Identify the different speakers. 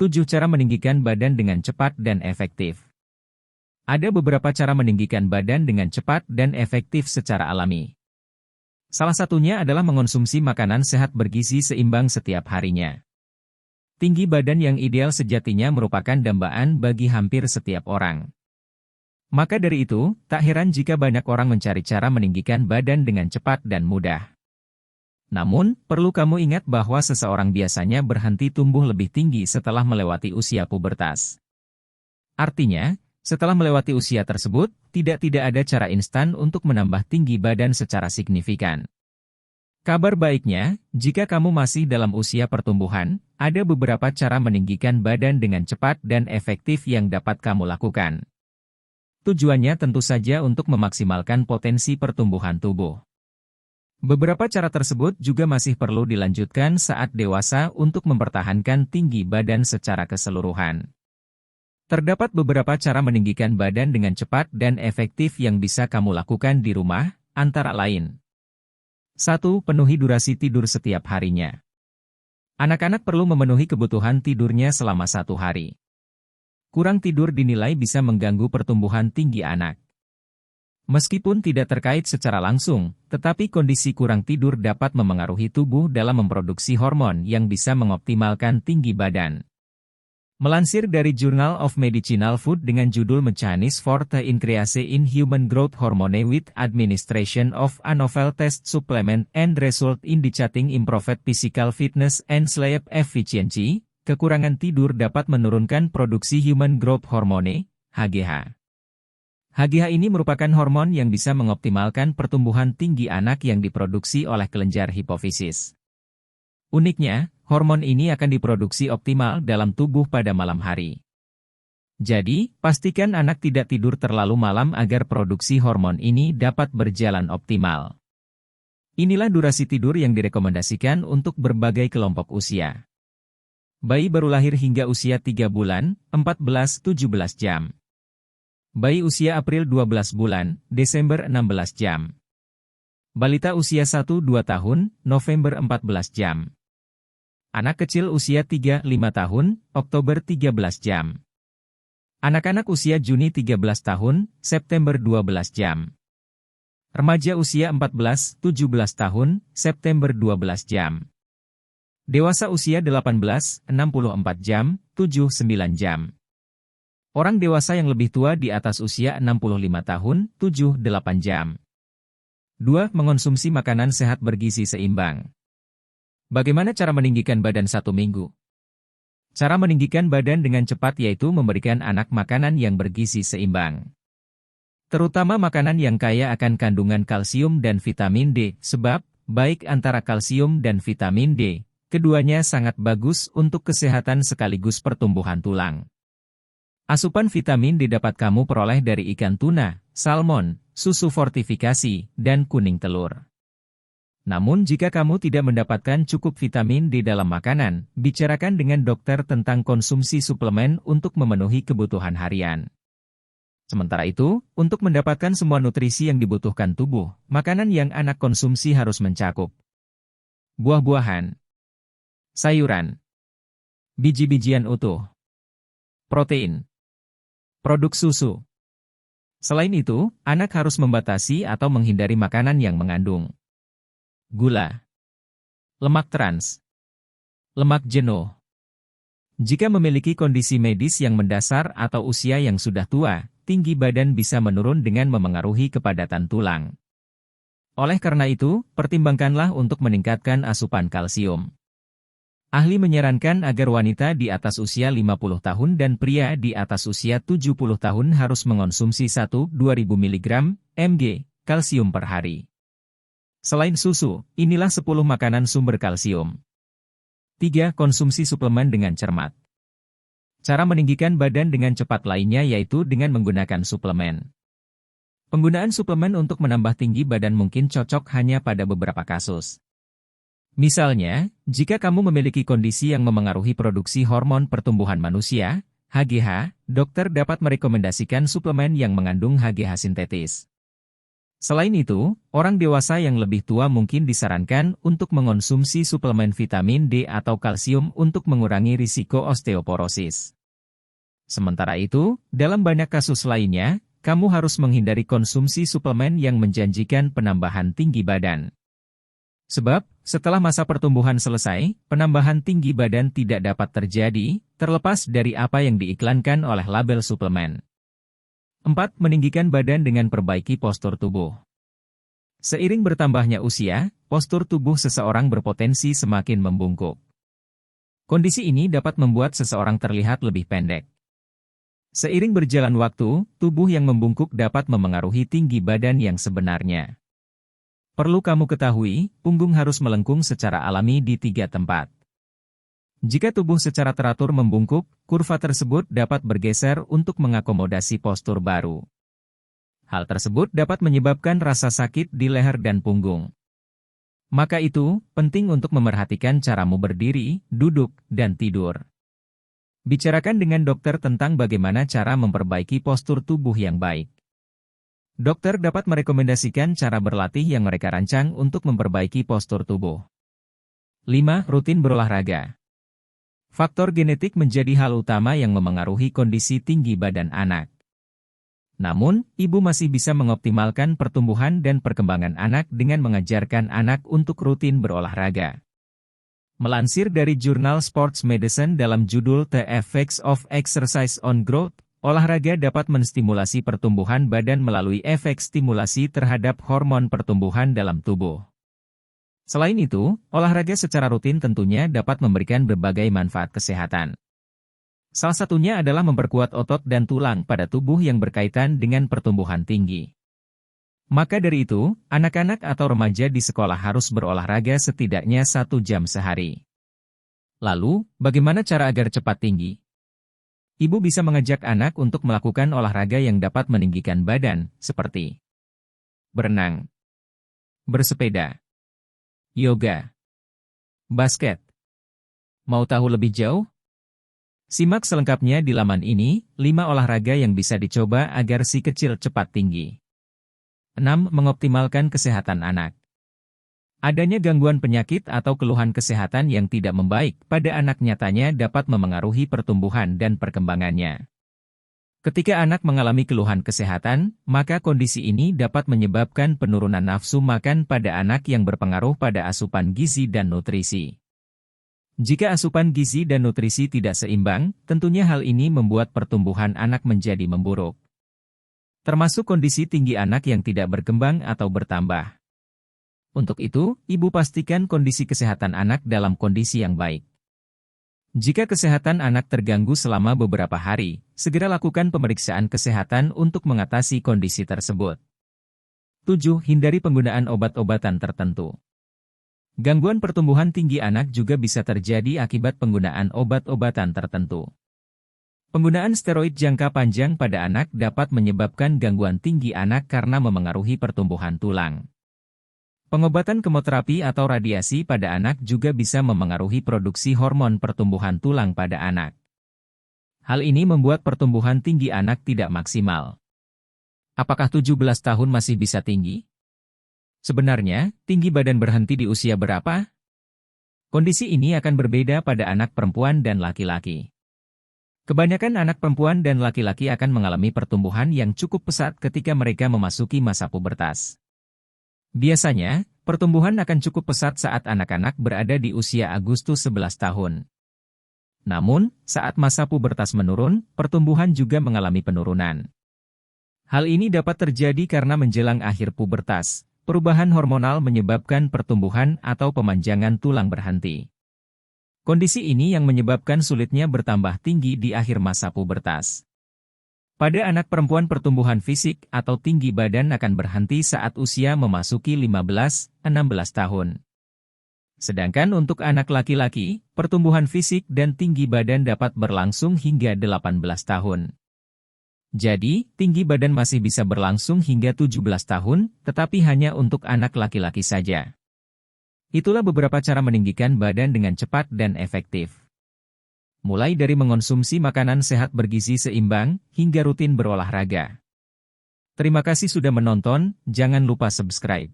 Speaker 1: 7 cara meninggikan badan dengan cepat dan efektif. Ada beberapa cara meninggikan badan dengan cepat dan efektif secara alami. Salah satunya adalah mengonsumsi makanan sehat bergizi seimbang setiap harinya. Tinggi badan yang ideal sejatinya merupakan dambaan bagi hampir setiap orang. Maka dari itu, tak heran jika banyak orang mencari cara meninggikan badan dengan cepat dan mudah. Namun, perlu kamu ingat bahwa seseorang biasanya berhenti tumbuh lebih tinggi setelah melewati usia pubertas. Artinya, setelah melewati usia tersebut, tidak ada cara instan untuk menambah tinggi badan secara signifikan. Kabar baiknya, jika kamu masih dalam usia pertumbuhan, ada beberapa cara meninggikan badan dengan cepat dan efektif yang dapat kamu lakukan. Tujuannya tentu saja untuk memaksimalkan potensi pertumbuhan tubuh. Beberapa cara tersebut juga masih perlu dilanjutkan saat dewasa untuk mempertahankan tinggi badan secara keseluruhan. Terdapat beberapa cara meninggikan badan dengan cepat dan efektif yang bisa kamu lakukan di rumah, antara lain. 1. Penuhi durasi tidur setiap harinya. Anak-anak perlu memenuhi kebutuhan tidurnya selama 1 hari. Kurang tidur dinilai bisa mengganggu pertumbuhan tinggi anak. Meskipun tidak terkait secara langsung, tetapi kondisi kurang tidur dapat memengaruhi tubuh dalam memproduksi hormon yang bisa mengoptimalkan tinggi badan. Melansir dari Journal of Medicinal Food dengan judul Mechanisms for the Increase in Human Growth Hormone with Administration of a Novel Test Supplement and Result Indicating Improved Physical Fitness and Sleep Efficiency, kekurangan tidur dapat menurunkan produksi Human Growth Hormone, HGH. HGH ini merupakan hormon yang bisa mengoptimalkan pertumbuhan tinggi anak yang diproduksi oleh kelenjar hipofisis. Uniknya, hormon ini akan diproduksi optimal dalam tubuh pada malam hari. Jadi, pastikan anak tidak tidur terlalu malam agar produksi hormon ini dapat berjalan optimal. Inilah durasi tidur yang direkomendasikan untuk berbagai kelompok usia. Bayi baru lahir hingga usia 3 bulan, 14-17 jam. Bayi usia April 12 bulan, Desember 16 jam. Balita usia 1-2 tahun, November 14 jam. Anak kecil usia 3-5 tahun, Oktober 13 jam. Anak-anak usia Juni 13 tahun, September 12 jam. Remaja usia 14-17 tahun, September 12 jam. Dewasa usia 18-64 jam, 7-9 jam. Orang dewasa yang lebih tua di atas usia 65 tahun, 7-8 jam. 2. Mengonsumsi makanan sehat bergizi seimbang. Bagaimana cara meninggikan badan 1 minggu? Cara meninggikan badan dengan cepat yaitu memberikan anak makanan yang bergizi seimbang. Terutama makanan yang kaya akan kandungan kalsium dan vitamin D, sebab, baik antara kalsium dan vitamin D, keduanya sangat bagus untuk kesehatan sekaligus pertumbuhan tulang. Asupan vitamin D dapat kamu peroleh dari ikan tuna, salmon, susu fortifikasi, dan kuning telur. Namun jika kamu tidak mendapatkan cukup vitamin D dalam makanan, bicarakan dengan dokter tentang konsumsi suplemen untuk memenuhi kebutuhan harian. Sementara itu, untuk mendapatkan semua nutrisi yang dibutuhkan tubuh, makanan yang anak konsumsi harus mencakup buah-buahan, sayuran, biji-bijian utuh, protein, produk susu. Selain itu, anak harus membatasi atau menghindari makanan yang mengandung gula, lemak trans, lemak jenuh. Jika memiliki kondisi medis yang mendasar atau usia yang sudah tua, tinggi badan bisa menurun dengan memengaruhi kepadatan tulang. Oleh karena itu, pertimbangkanlah untuk meningkatkan asupan kalsium. Ahli menyarankan agar wanita di atas usia 50 tahun dan pria di atas usia 70 tahun harus mengonsumsi 1-2000 mg/mg kalsium per hari. Selain susu, inilah 10 makanan sumber kalsium. 3. Konsumsi suplemen dengan cermat. Cara meninggikan badan dengan cepat lainnya yaitu dengan menggunakan suplemen. Penggunaan suplemen untuk menambah tinggi badan mungkin cocok hanya pada beberapa kasus. Misalnya, jika kamu memiliki kondisi yang memengaruhi produksi hormon pertumbuhan manusia, HGH, dokter dapat merekomendasikan suplemen yang mengandung HGH sintetis. Selain itu, orang dewasa yang lebih tua mungkin disarankan untuk mengonsumsi suplemen vitamin D atau kalsium untuk mengurangi risiko osteoporosis. Sementara itu, dalam banyak kasus lainnya, kamu harus menghindari konsumsi suplemen yang menjanjikan penambahan tinggi badan. Sebab, setelah masa pertumbuhan selesai, penambahan tinggi badan tidak dapat terjadi, terlepas dari apa yang diiklankan oleh label suplemen. 4. Meninggikan badan dengan perbaiki postur tubuh. Seiring bertambahnya usia, postur tubuh seseorang berpotensi semakin membungkuk. Kondisi ini dapat membuat seseorang terlihat lebih pendek. Seiring berjalan waktu, tubuh yang membungkuk dapat memengaruhi tinggi badan yang sebenarnya. Perlu kamu ketahui, punggung harus melengkung secara alami di 3 tempat. Jika tubuh secara teratur membungkuk, kurva tersebut dapat bergeser untuk mengakomodasi postur baru. Hal tersebut dapat menyebabkan rasa sakit di leher dan punggung. Maka itu, penting untuk memerhatikan caramu berdiri, duduk, dan tidur. Bicarakan dengan dokter tentang bagaimana cara memperbaiki postur tubuh yang baik. Dokter dapat merekomendasikan cara berlatih yang mereka rancang untuk memperbaiki postur tubuh. 5. Rutin berolahraga. Faktor genetik menjadi hal utama yang memengaruhi kondisi tinggi badan anak. Namun, ibu masih bisa mengoptimalkan pertumbuhan dan perkembangan anak dengan mengajarkan anak untuk rutin berolahraga. Melansir dari jurnal Sports Medicine dalam judul The Effects of Exercise on Growth, olahraga dapat menstimulasi pertumbuhan badan melalui efek stimulasi terhadap hormon pertumbuhan dalam tubuh. Selain itu, olahraga secara rutin tentunya dapat memberikan berbagai manfaat kesehatan. Salah satunya adalah memperkuat otot dan tulang pada tubuh yang berkaitan dengan pertumbuhan tinggi. Maka dari itu, anak-anak atau remaja di sekolah harus berolahraga setidaknya 1 jam sehari. Lalu, bagaimana cara agar cepat tinggi? Ibu bisa mengajak anak untuk melakukan olahraga yang dapat meninggikan badan, seperti berenang, bersepeda, yoga, basket. Mau tahu lebih jauh? Simak selengkapnya di laman ini, 5 olahraga yang bisa dicoba agar si kecil cepat tinggi. 6. Mengoptimalkan kesehatan anak. Adanya gangguan penyakit atau keluhan kesehatan yang tidak membaik pada anak nyatanya dapat memengaruhi pertumbuhan dan perkembangannya. Ketika anak mengalami keluhan kesehatan, maka kondisi ini dapat menyebabkan penurunan nafsu makan pada anak yang berpengaruh pada asupan gizi dan nutrisi. Jika asupan gizi dan nutrisi tidak seimbang, tentunya hal ini membuat pertumbuhan anak menjadi memburuk. Termasuk kondisi tinggi anak yang tidak berkembang atau bertambah. Untuk itu, ibu pastikan kondisi kesehatan anak dalam kondisi yang baik. Jika kesehatan anak terganggu selama beberapa hari, segera lakukan pemeriksaan kesehatan untuk mengatasi kondisi tersebut. 7. Hindari penggunaan obat-obatan tertentu. Gangguan pertumbuhan tinggi anak juga bisa terjadi akibat penggunaan obat-obatan tertentu. Penggunaan steroid jangka panjang pada anak dapat menyebabkan gangguan tinggi anak karena memengaruhi pertumbuhan tulang. Pengobatan kemoterapi atau radiasi pada anak juga bisa memengaruhi produksi hormon pertumbuhan tulang pada anak. Hal ini membuat pertumbuhan tinggi anak tidak maksimal. Apakah 17 tahun masih bisa tinggi? Sebenarnya, tinggi badan berhenti di usia berapa? Kondisi ini akan berbeda pada anak perempuan dan laki-laki. Kebanyakan anak perempuan dan laki-laki akan mengalami pertumbuhan yang cukup pesat ketika mereka memasuki masa pubertas. Biasanya, pertumbuhan akan cukup pesat saat anak-anak berada di usia Agustus 11 tahun. Namun, saat masa pubertas menurun, pertumbuhan juga mengalami penurunan. Hal ini dapat terjadi karena menjelang akhir pubertas, perubahan hormonal menyebabkan pertumbuhan atau pemanjangan tulang berhenti. Kondisi ini yang menyebabkan sulitnya bertambah tinggi di akhir masa pubertas. Pada anak perempuan pertumbuhan fisik atau tinggi badan akan berhenti saat usia memasuki 15-16 tahun. Sedangkan untuk anak laki-laki, pertumbuhan fisik dan tinggi badan dapat berlangsung hingga 18 tahun. Jadi, tinggi badan masih bisa berlangsung hingga 17 tahun, tetapi hanya untuk anak laki-laki saja. Itulah beberapa cara meninggikan badan dengan cepat dan efektif. Mulai dari mengonsumsi makanan sehat bergizi seimbang, hingga rutin berolahraga. Terima kasih sudah menonton, jangan lupa subscribe.